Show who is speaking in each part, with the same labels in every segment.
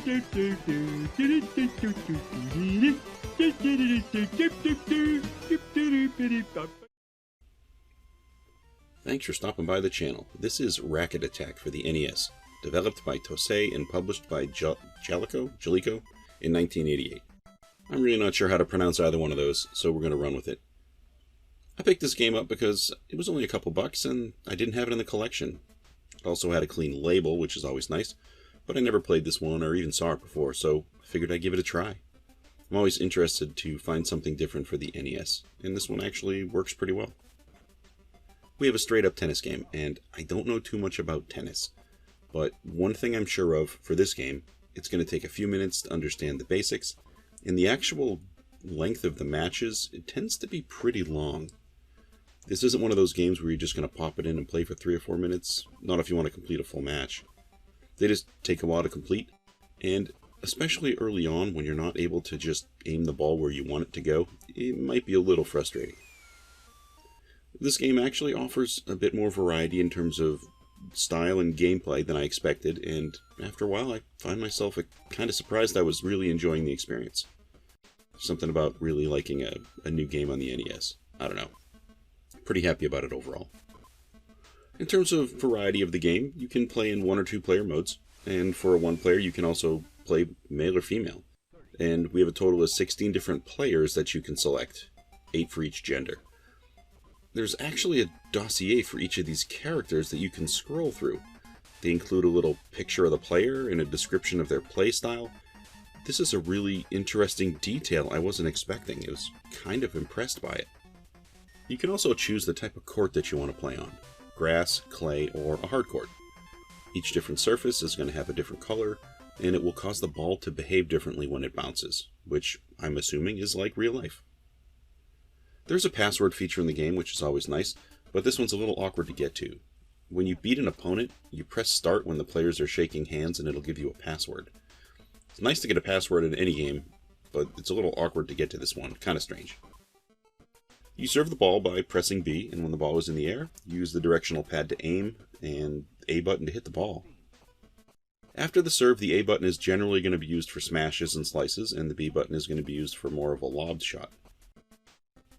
Speaker 1: Thanks for stopping by the channel. This is Racket Attack for the NES, developed by Tosei and published by Jaleco in 1988. I'm really not sure how to pronounce either one of those, so we're going to run with it. I picked this game up because it was only a couple bucks and I didn't have it in the collection. It also had a clean label, which is always nice, but I never played this one or even saw it before, so I figured I'd give it a try. I'm always interested to find something different for the NES, and this one actually works pretty well. We have a straight-up tennis game, and I don't know too much about tennis, but one thing I'm sure of for this game, it's going to take a few minutes to understand the basics, and the actual length of the matches, it tends to be pretty long. This isn't one of those games where you're just going to pop it in and play for 3 or 4 minutes, not if you want to complete a full match. They just take a while to complete, and especially early on when you're not able to just aim the ball where you want it to go, it might be a little frustrating. This game actually offers a bit more variety in terms of style and gameplay than I expected, and after a while I find myself kind of surprised I was really enjoying the experience. Something about really liking a new game on the NES. I don't know. Pretty happy about it overall. In terms of variety of the game, you can play in 1 or 2 player modes, and for a 1 player you can also play male or female. And we have a total of 16 different players that you can select, 8 for each gender. There's actually a dossier for each of these characters that you can scroll through. They include a little picture of the player and a description of their play style. This is a really interesting detail I wasn't expecting. I was kind of impressed by it. You can also choose the type of court that you want to play on: grass, clay, or a hard court. Each different surface is going to have a different color, and it will cause the ball to behave differently when it bounces, which I'm assuming is like real life. There's a password feature in the game, which is always nice, but this one's a little awkward to get to. When you beat an opponent, you press start when the players are shaking hands and it'll give you a password. It's nice to get a password in any game, but it's a little awkward to get to this one, kind of strange. You serve the ball by pressing B, and when the ball is in the air, use the directional pad to aim, and A button to hit the ball. After the serve, the A button is generally going to be used for smashes and slices, and the B button is going to be used for more of a lobbed shot.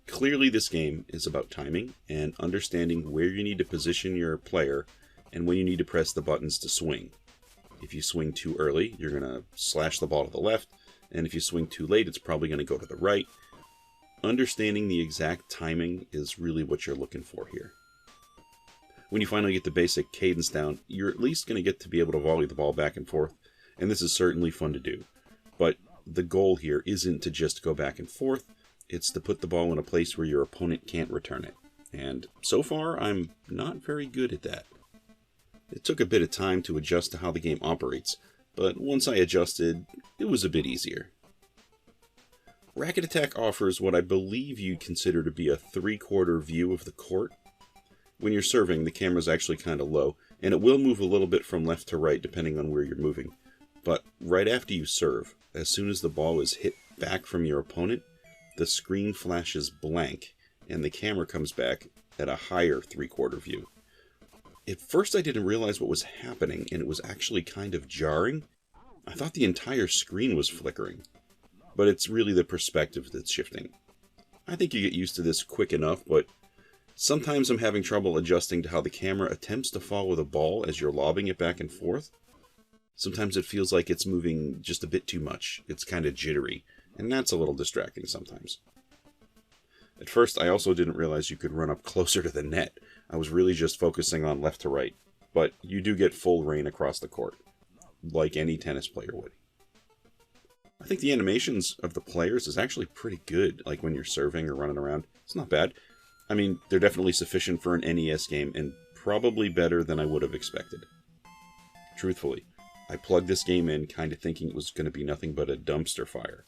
Speaker 1: Clearly this game is about timing and understanding where you need to position your player and when you need to press the buttons to swing. If you swing too early, you're going to slash the ball to the left, and if you swing too late, it's probably going to go to the right. Understanding the exact timing is really what you're looking for here. When you finally get the basic cadence down, you're at least going to get to be able to volley the ball back and forth, and this is certainly fun to do. But the goal here isn't to just go back and forth, it's to put the ball in a place where your opponent can't return it. And so far, I'm not very good at that. It took a bit of time to adjust to how the game operates, but once I adjusted, it was a bit easier. Racket Attack offers what I believe you'd consider to be a 3/4 view of the court. When you're serving, the camera's actually kind of low, and it will move a little bit from left to right depending on where you're moving. But right after you serve, as soon as the ball is hit back from your opponent, the screen flashes blank, and the camera comes back at a higher 3/4 view. At first I didn't realize what was happening, and it was actually kind of jarring. I thought the entire screen was flickering, but it's really the perspective that's shifting. I think you get used to this quick enough, but sometimes I'm having trouble adjusting to how the camera attempts to follow the ball as you're lobbing it back and forth. Sometimes it feels like it's moving just a bit too much. It's kind of jittery, and that's a little distracting sometimes. At first, I also didn't realize you could run up closer to the net. I was really just focusing on left to right, but you do get full reign across the court, like any tennis player would. I think the animations of the players is actually pretty good, like when you're serving or running around. It's not bad. I mean, they're definitely sufficient for an NES game, and probably better than I would have expected. Truthfully, I plugged this game in kind of thinking it was going to be nothing but a dumpster fire.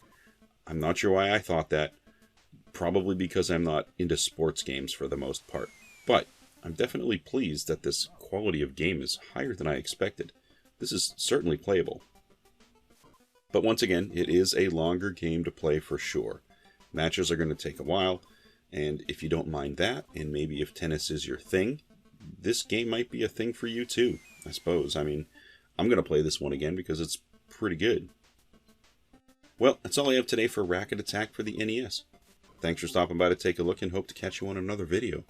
Speaker 1: I'm not sure why I thought that. Probably because I'm not into sports games for the most part. But I'm definitely pleased that this quality of game is higher than I expected. This is certainly playable. But once again, it is a longer game to play for sure. Matches are going to take a while, and if you don't mind that, and maybe if tennis is your thing, this game might be a thing for you too, I suppose. I mean, I'm going to play this one again because it's pretty good. Well, that's all I have today for Racket Attack for the NES. Thanks for stopping by to take a look, and hope to catch you on another video.